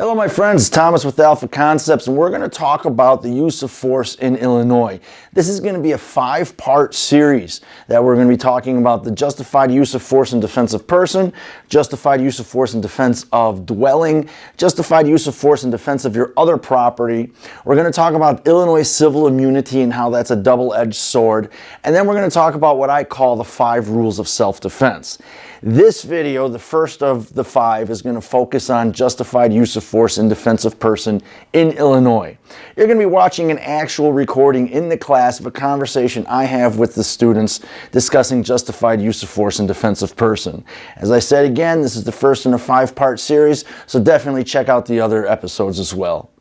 Hello my friends, Thomas with Alpha Concepts, and we're going to talk about the use of force in Illinois. This is going to be a 5-part series that we're going to be talking about the justified use of force in defense of person, justified use of force in defense of dwelling, justified use of force in defense of your other property. We're going to talk about Illinois civil immunity and how that's a double-edged sword, and then we're going to talk about what I call the 5 rules of self-defense. This video, the first of the 5, is going to focus on justified use of force in defense of person in Illinois. You're going to be watching an actual recording in the class of a conversation I have with the students discussing justified use of force in defense of person. As I said again, this is the first in a 5-part series, so definitely check out the other episodes as well.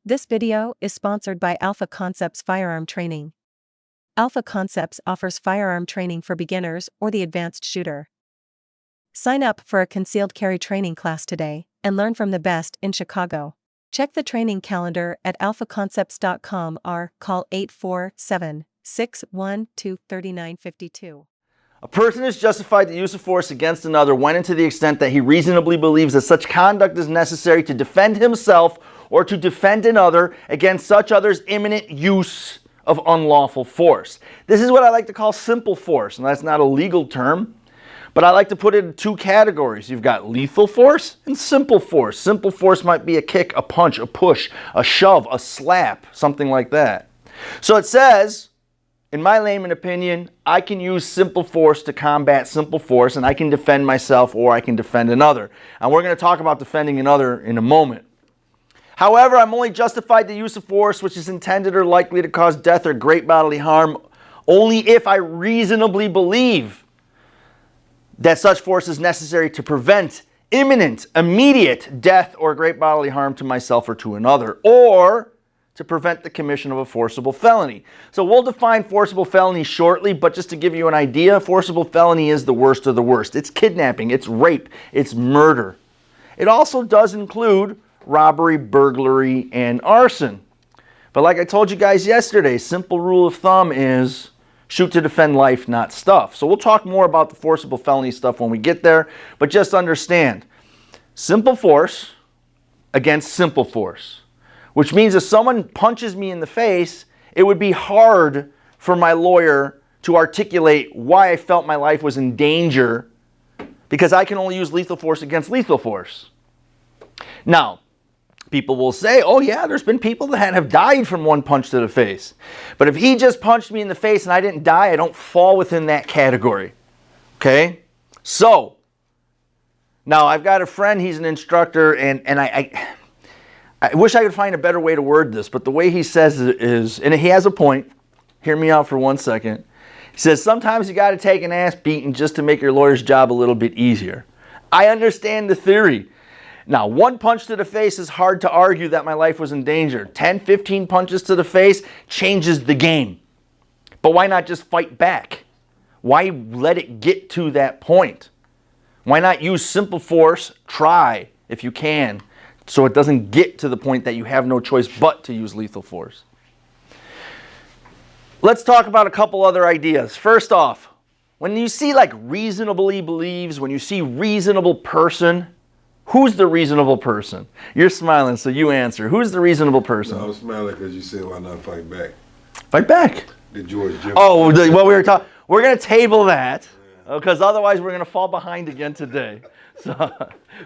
This video is sponsored by Alpha Concepts Firearm Training. Alpha Concepts offers firearm training for beginners or the advanced shooter. Sign up for a concealed carry training class today and learn from the best in Chicago. Check the training calendar at alphaconcepts.com or call 847-612-3952. A person is justified the use of force against another when and to the extent that he reasonably believes that such conduct is necessary to defend himself or to defend another against such other's imminent use of unlawful force. This is what I like to call simple force, and that's not a legal term. But I like to put it in 2 categories. You've got lethal force and simple force. Simple force might be a kick, a punch, a push, a shove, a slap, something like that. So it says, in my layman opinion, I can use simple force to combat simple force, and I can defend myself or I can defend another. And we're going to talk about defending another in a moment. However, I'm only justified the use of force which is intended or likely to cause death or great bodily harm only if I reasonably believe that such force is necessary to prevent imminent, immediate death or great bodily harm to myself or to another, or to prevent the commission of a forcible felony. So we'll define forcible felony shortly, but just to give you an idea, forcible felony is the worst of the worst. It's kidnapping, it's rape, it's murder. It also does include robbery, burglary, and arson. But like I told you guys yesterday, simple rule of thumb is shoot to defend life, not stuff. So we'll talk more about the forcible felony stuff when we get there, but just understand, simple force against simple force, which means if someone punches me in the face, it would be hard for my lawyer to articulate why I felt my life was in danger because I can only use lethal force against lethal force. Now, people will say, oh yeah, there's been people that have died from one punch to the face. But if he just punched me in the face and I didn't die, I don't fall within that category. Okay? So, now I've got a friend, he's an instructor, and I wish I could find a better way to word this, but the way he says it is, and he has a point, hear me out for 1 second. He says, sometimes you got to take an ass beating just to make your lawyer's job a little bit easier. I understand the theory. Now, 1 punch to the face is hard to argue that my life was in danger. 10, 15 punches to the face changes the game. But why not just fight back? Why let it get to that point? Why not use simple force? Try, if you can, so it doesn't get to the point that you have no choice but to use lethal force. Let's talk about a couple other ideas. First off, when you see like reasonably believes, when you see reasonable person, who's the reasonable person? You're smiling, so you answer. Who's the reasonable person? No, I'm smiling because you said why not fight back? Fight back. The George Jim. Oh, what we were talking. We're going to table that because otherwise we're going to fall behind again today. So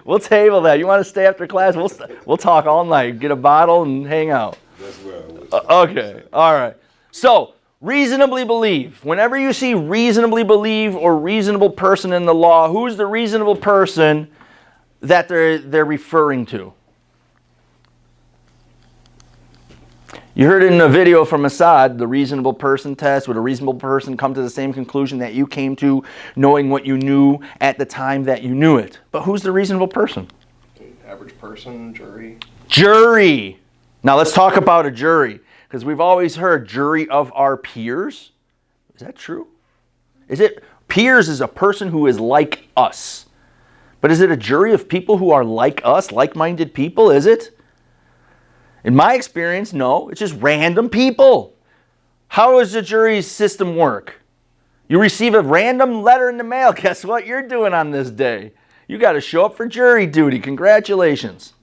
we'll table that. You want to stay after class? We'll talk all night. Get a bottle and hang out. That's where I was. Okay. All right. So reasonably believe. Whenever you see reasonably believe or reasonable person in the law, who's the reasonable person that they're referring to? You heard in a video from Assad, the reasonable person test. Would a reasonable person come to the same conclusion that you came to, knowing what you knew at the time that you knew it? But who's the reasonable person? Average person, jury. Jury. Now let's talk about a jury, because we've always heard jury of our peers. Is that true? Is it? Peers is a person who is like us. But is it a jury of people who are like us, like-minded people? Is it? In my experience, no. It's just random people. How does the jury system work? You receive a random letter in the mail. Guess what you're doing on this day? You got to show up for jury duty. Congratulations.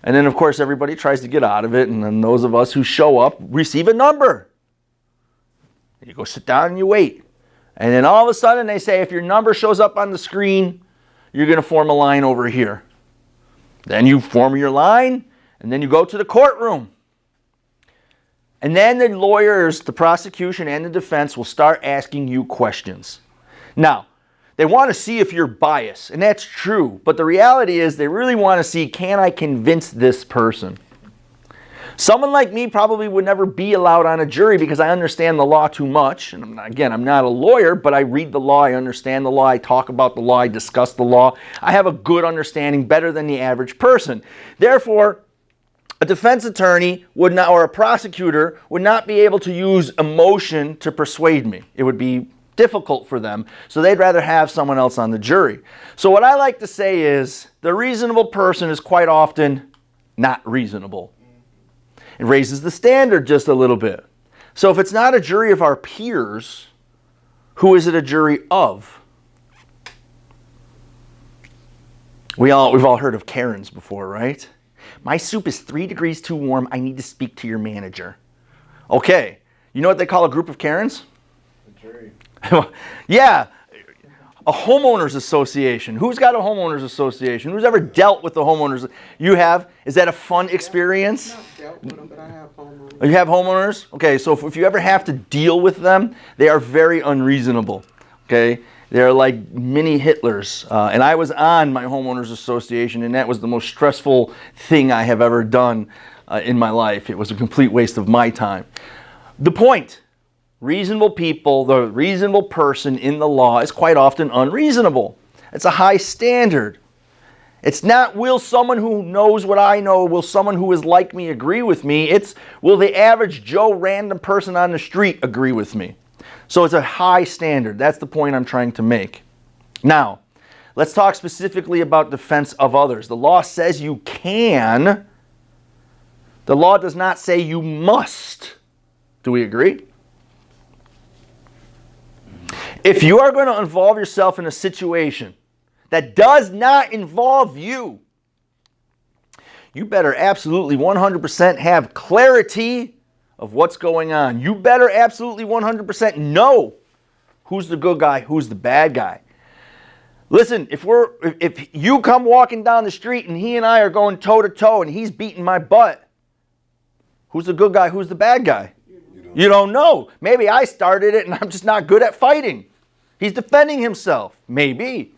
And then, of course, everybody tries to get out of it, and then those of us who show up receive a number. You go sit down and you wait. And then all of a sudden they say, if your number shows up on the screen, you're going to form a line over here. Then you form your line, and then you go to the courtroom. And then the lawyers, the prosecution and the defense will start asking you questions. Now, they want to see if you're biased, and that's true. But the reality is they really want to see, can I convince this person? Someone like me probably would never be allowed on a jury because I understand the law too much. And I'm not a lawyer, but I read the law, I understand the law, I talk about the law, I discuss the law. I have a good understanding, better than the average person. Therefore, a defense attorney would not, or a prosecutor would not be able to use emotion to persuade me. It would be difficult for them, so they'd rather have someone else on the jury. So what I like to say is, the reasonable person is quite often not reasonable. It raises the standard just a little bit. So if it's not a jury of our peers, who is it a jury of? We've all heard of Karens before, right? My soup is 3 degrees too warm. I need to speak to your manager. Okay, you know what they call a group of Karens? A jury. Yeah, a homeowners association. Who's got a homeowners association? Who's ever dealt with the homeowners? You have? Is that a fun experience? I've not dealt with them, but I have homeowners. You have homeowners? Okay, so if you ever have to deal with them, they are very unreasonable. Okay, they're like mini Hitlers. And I was on my homeowners association, and that was the most stressful thing I have ever done in my life. It was a complete waste of my time. The point. Reasonable people, the reasonable person in the law is quite often unreasonable. It's a high standard. It's not, will someone who knows what I know, will someone who is like me agree with me? It's, will the average Joe random person on the street agree with me? So it's a high standard. That's the point I'm trying to make. Now, let's talk specifically about defense of others. The law says you can. The law does not say you must. Do we agree? If you are going to involve yourself in a situation that does not involve you, you better absolutely 100% have clarity of what's going on. You better absolutely 100% know who's the good guy, who's the bad guy. Listen, if you come walking down the street and he and I are going toe to toe and he's beating my butt, who's the good guy, who's the bad guy? You don't know. Maybe I started it and I'm just not good at fighting. He's defending himself. Maybe.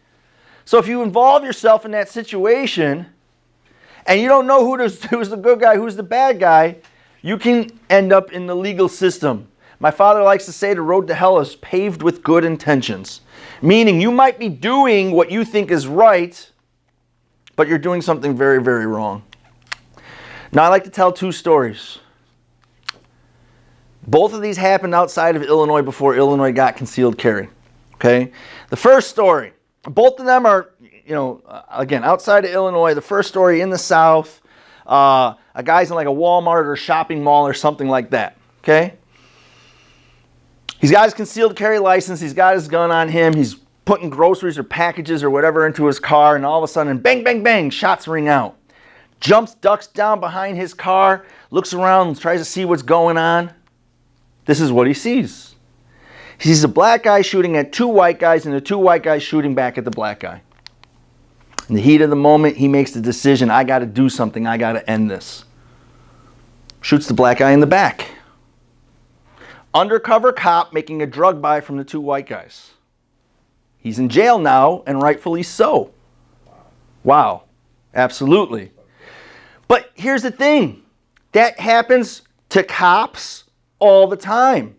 So if you involve yourself in that situation and you don't know who's the good guy, who's the bad guy, you can end up in the legal system. My father likes to say the road to hell is paved with good intentions. Meaning you might be doing what you think is right, but you're doing something very, very wrong. Now I like to tell 2 stories. Both of these happened outside of Illinois before Illinois got concealed carry. Okay? The first story, both of them are, again, outside of Illinois. The first story in the South, a guy's in like a Walmart or shopping mall or something like that. Okay? He's got his concealed carry license. He's got his gun on him. He's putting groceries or packages or whatever into his car, and all of a sudden, bang, bang, bang, shots ring out. Jumps, ducks down behind his car, looks around, tries to see what's going on. This is what he sees. He sees a black guy shooting at 2 white guys and the 2 white guys shooting back at the black guy. In the heat of the moment, he makes the decision, I got to do something. I got to end this. Shoots the black guy in the back. Undercover cop making a drug buy from the 2 white guys. He's in jail now, and rightfully so. Wow. Absolutely. But here's the thing. That happens to cops all the time.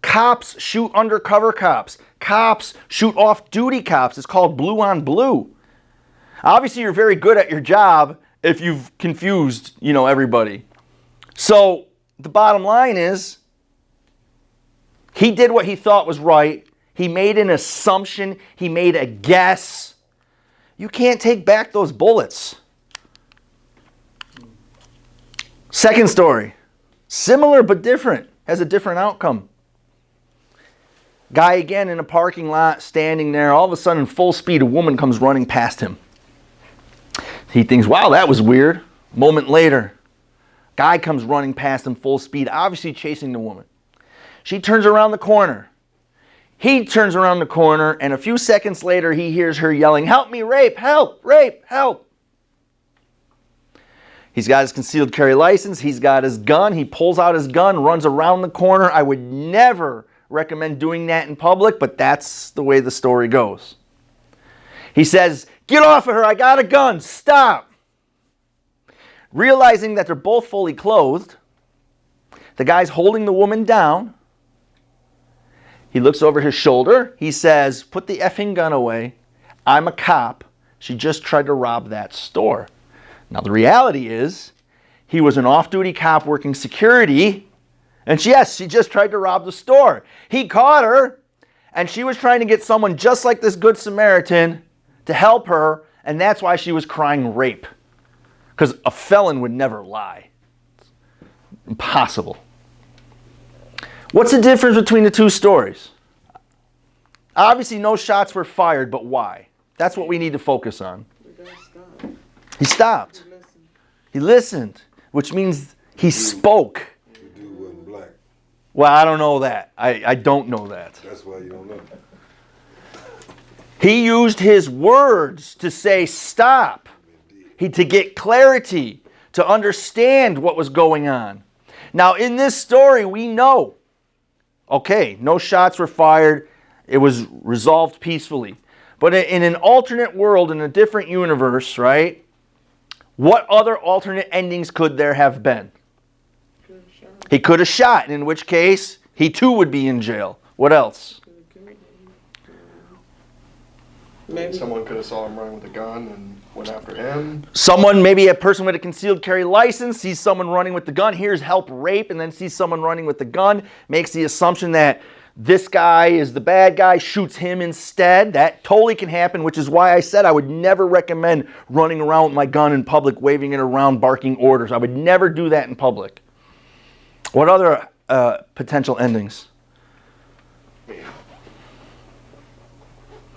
Cops shoot undercover cops. Cops shoot off-duty cops. It's called blue on blue. Obviously, you're very good at your job if you've confused, everybody. So the bottom line is, he did what he thought was right. He made an assumption. He made a guess. You can't take back those bullets. Second story. Similar but different. Has a different outcome. Guy again in a parking lot, standing there. All of a sudden, full speed, a woman comes running past him. He thinks, wow, that was weird. Moment later, guy comes running past him full speed, obviously chasing the woman. She turns around the corner. He turns around the corner, and a few seconds later, he hears her yelling, "Help me, rape, help, rape, help." He's got his concealed carry license. He's got his gun. He pulls out his gun, runs around the corner. I would never recommend doing that in public, but that's the way the story goes. He says, "Get off of her, I got a gun, stop." Realizing that they're both fully clothed, the guy's holding the woman down. He looks over his shoulder. He says, "Put the effing gun away. I'm a cop. She just tried to rob that store." Now the reality is, he was an off-duty cop working security, and yes, she just tried to rob the store. He caught her, and she was trying to get someone just like this Good Samaritan to help her, and that's why she was crying rape. Because a felon would never lie. It's impossible. What's the difference between the two stories? Obviously, no shots were fired, but why? That's what we need to focus on. The guy stopped. He stopped. He listened. He listened, which means he spoke. The dude wasn't black. Well, I don't know that. I don't know that. That's why you don't know. He used his words to say stop, to get clarity, to understand what was going on. Now, in this story, we know, okay, no shots were fired. It was resolved peacefully. But in an alternate world, in a different universe, right, what other alternate endings could there have been? Good shot. He could have shot, and in which case, he too would be in jail. What else? Could've killed him. Maybe. Someone could have saw him running with a gun and went after him. Someone, maybe a person with a concealed carry license, sees someone running with the gun, hears help rape, and then sees someone running with the gun, makes the assumption that this guy is the bad guy, shoots him instead. That totally can happen, which is why I said I would never recommend running around with my gun in public, waving it around, barking orders. I would never do that in public. What other potential endings?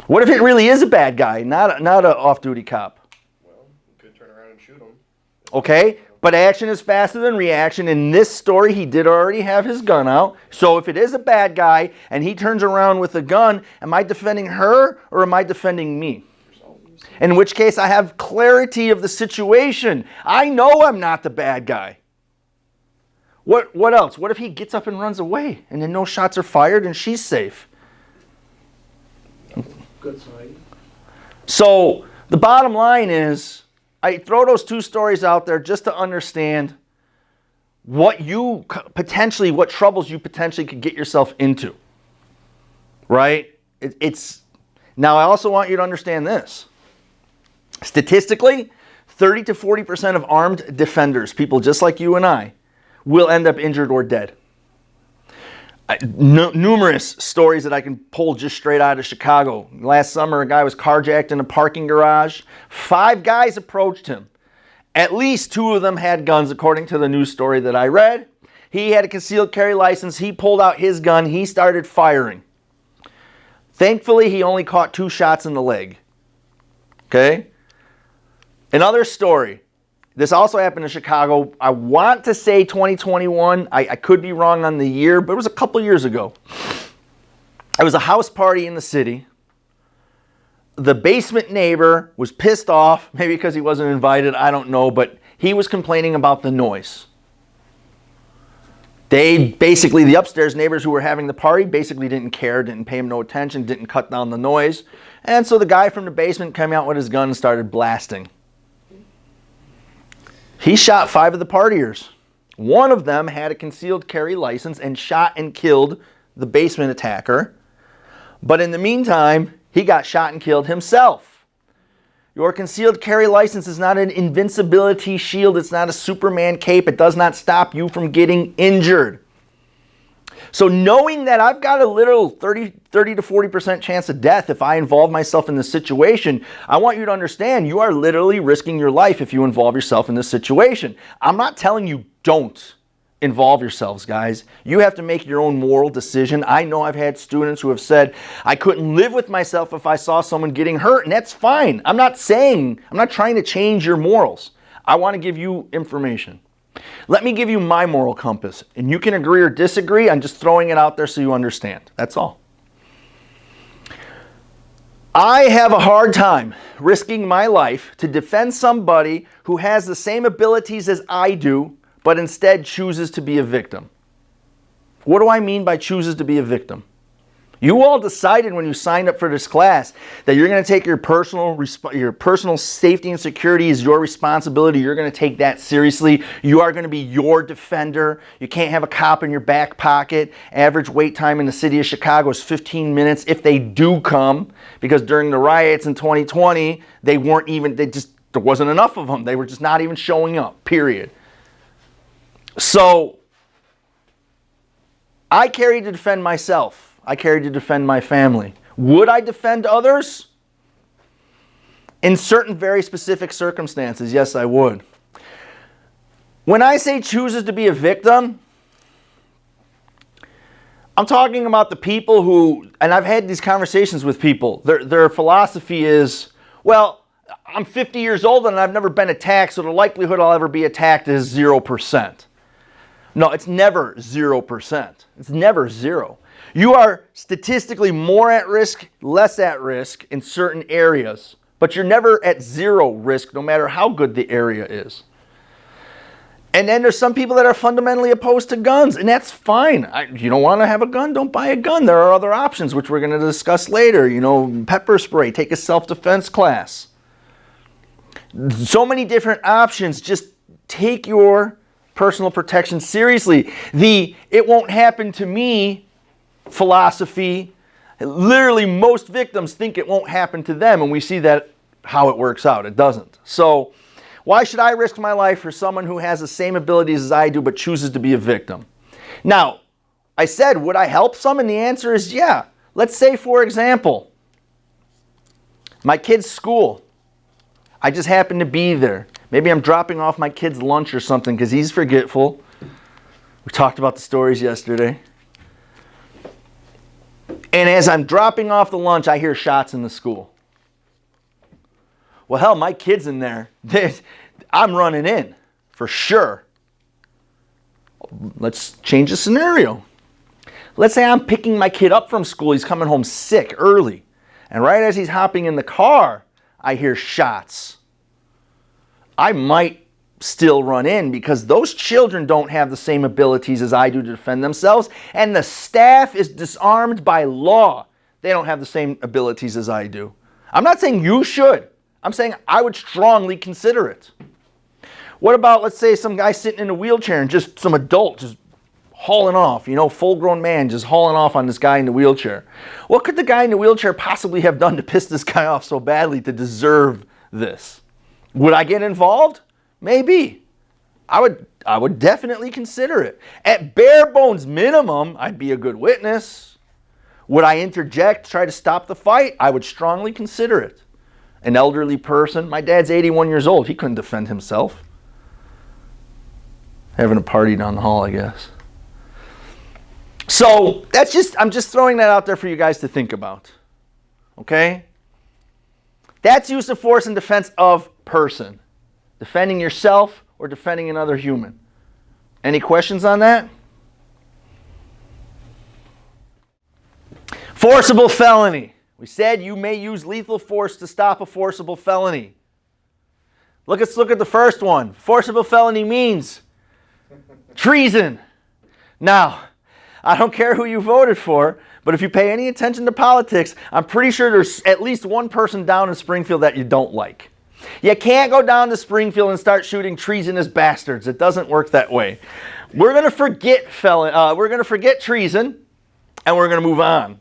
What if it really is a bad guy, not an off-duty cop? Well, you could turn around and shoot him. Okay, but action is faster than reaction. In this story, he did already have his gun out. So if it is a bad guy and he turns around with a gun, am I defending her or am I defending me? In which case, I have clarity of the situation. I know I'm not the bad guy. What else? What if he gets up and runs away and then no shots are fired and she's safe? Good side. So the bottom line is, I throw those two stories out there just to understand what troubles you potentially could get yourself into. Right? Now I also want you to understand this. Statistically, 30 to 40% of armed defenders, people just like you and I, will end up injured or dead. Numerous stories that I can pull just straight out of Chicago. Last summer, a guy was carjacked in a parking garage. 5 guys approached him. At least 2 of them had guns, according to the news story that I read. He had a concealed carry license. He pulled out his gun. He started firing. Thankfully, he only caught 2 shots in the leg. Okay? Another story. This also happened in Chicago. I want to say 2021. I could be wrong on the year, but it was a couple years ago. It was a house party in the city. The basement neighbor was pissed off, maybe because he wasn't invited, I don't know, but he was complaining about the noise. The upstairs neighbors who were having the party basically didn't care, didn't pay him no attention, didn't cut down the noise. And so the guy from the basement came out with his gun and started blasting. He shot 5 of the partiers. 1 of them had a concealed carry license and shot and killed the basement attacker. But in the meantime, he got shot and killed himself. Your concealed carry license is not an invincibility shield. It's not a Superman cape. It does not stop you from getting injured. So knowing that I've got a little 30 to 40% chance of death if I involve myself in this situation, I want you to understand you are literally risking your life if you involve yourself in this situation. I'm not telling you don't involve yourselves, guys. You have to make your own moral decision. I know I've had students who have said, I couldn't live with myself if I saw someone getting hurt, and that's fine. I'm not trying to change your morals. I want to give you information. Let me give you my moral compass, and you can agree or disagree. I'm just throwing it out there so you understand. That's all. I have a hard time risking my life to defend somebody who has the same abilities as I do, but instead chooses to be a victim. What do I mean by chooses to be a victim? You all decided when you signed up for this class that you're going to take your personal safety and security is your responsibility. You're going to take that seriously. You are going to be your defender. You can't have a cop in your back pocket. Average wait time in the city of Chicago is 15 minutes if they do come, because during the riots in 2020, there wasn't enough of them. They were just not even showing up, period. So I carry to defend myself. I carry to defend my family. Would I defend others? In certain very specific circumstances, yes, I would. When I say chooses to be a victim, I'm talking about the people who, and I've had these conversations with people, their philosophy is, well, I'm 50 years old and I've never been attacked, so the likelihood I'll ever be attacked is 0%. No, it's never 0%. It's never zero. You are statistically more at risk, less at risk in certain areas, but you're never at zero risk no matter how good the area is. And then there's some people that are fundamentally opposed to guns, and that's fine. You don't want to have a gun, don't buy a gun. There are other options, which we're going to discuss later. Pepper spray, take a self-defense class. So many different options. Just take your personal protection seriously. The "it won't happen to me" philosophy, literally most victims think it won't happen to them, and we see that how it works out. It doesn't. So why should I risk my life for someone who has the same abilities as I do but chooses to be a victim? Now, I said, would I help some? And the answer is yeah. Let's say, for example, my kid's school. I just happen to be there. Maybe I'm dropping off my kid's lunch or something because he's forgetful. We talked about the stories yesterday. And as I'm dropping off the lunch, I hear shots in the school. Well, hell, my kid's in there. I'm running in, for sure. Let's change the scenario. Let's say I'm picking my kid up from school. He's coming home sick early. And right as he's hopping in the car, I hear shots. I might still run in because those children don't have the same abilities as I do to defend themselves, and the staff is disarmed by law. They don't have the same abilities as I do. I'm not saying you should. I'm saying I would strongly consider it. What about, let's say, some guy sitting in a wheelchair and just some adult just hauling off, full-grown man just hauling off on this guy in the wheelchair. What could the guy in the wheelchair possibly have done to piss this guy off so badly to deserve this? Would I get involved? Maybe. I would definitely consider it. At bare bones minimum, I'd be a good witness. Would I interject, try to stop the fight? I would strongly consider it. An elderly person. My dad's 81 years old. He couldn't defend himself. Having a party down the hall, I guess. So I'm just throwing that out there for you guys to think about. Okay? That's use of force in defense of person. Defending yourself or defending another human. Any questions on that? Forcible felony. We said you may use lethal force to stop a forcible felony. Let's look at the first one. Forcible felony means treason. Now, I don't care who you voted for, but if you pay any attention to politics, I'm pretty sure there's at least one person down in Springfield that you don't like. You can't go down to Springfield and start shooting treasonous bastards. It doesn't work that way. We're going to forget treason, and we're going to move on.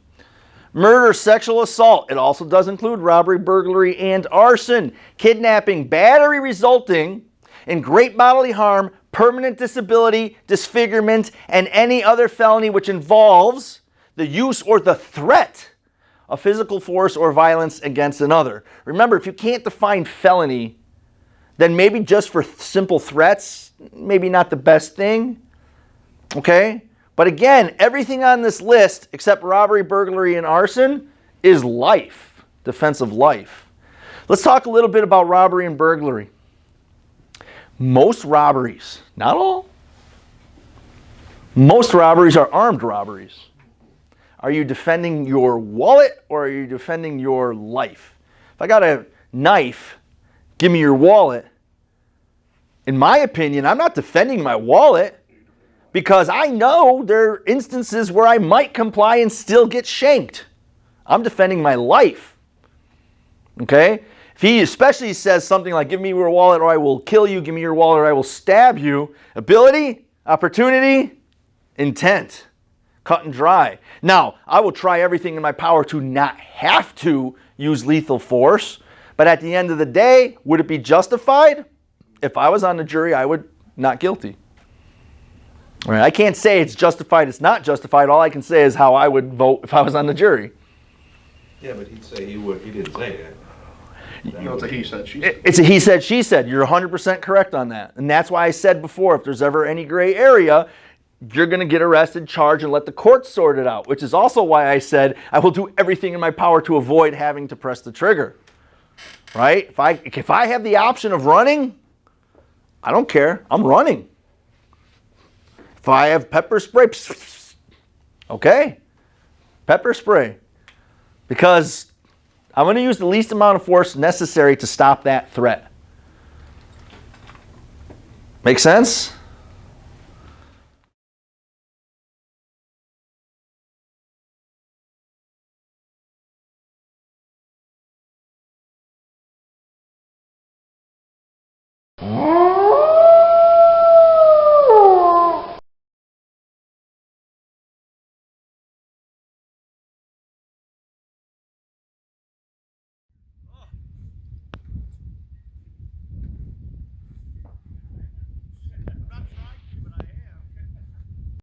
Murder, sexual assault. It also does include robbery, burglary, and arson. Kidnapping, battery resulting in great bodily harm, permanent disability, disfigurement, and any other felony which involves the use or the threat of physical force or violence against another. Remember, if you can't define felony, then maybe just for simple threats, maybe not the best thing. Okay? But again, everything on this list except robbery, burglary, and arson is life, defense of life. Let's talk a little bit about robbery and burglary. most robberies, not all, most robberies are armed robberies. Are you defending your wallet or are you defending your life? If I got a knife, give me your wallet. In my opinion, I'm not defending my wallet because I know there are instances where I might comply and still get shanked. I'm defending my life. Okay? If he especially says something like, give me your wallet or I will kill you, give me your wallet or I will stab you, ability, opportunity, intent, cut and dry. Now, I will try everything in my power to not have to use lethal force, but at the end of the day, would it be justified? If I was on the jury, I would not guilty. All right, I can't say it's justified, it's not justified. All I can say is how I would vote if I was on the jury. Yeah, but he'd say he would. He didn't say that. No, it's a he said, she said. It's a he said, she said. You're 100% correct on that. And that's why I said before, if there's ever any gray area, you're going to get arrested, charged, and let the courts sort it out, which is also why I said I will do everything in my power to avoid having to press the trigger. Right? If I have the option of running, I don't care. I'm running. If I have pepper spray, okay, pepper spray. Because I'm going to use the least amount of force necessary to stop that threat. Make sense?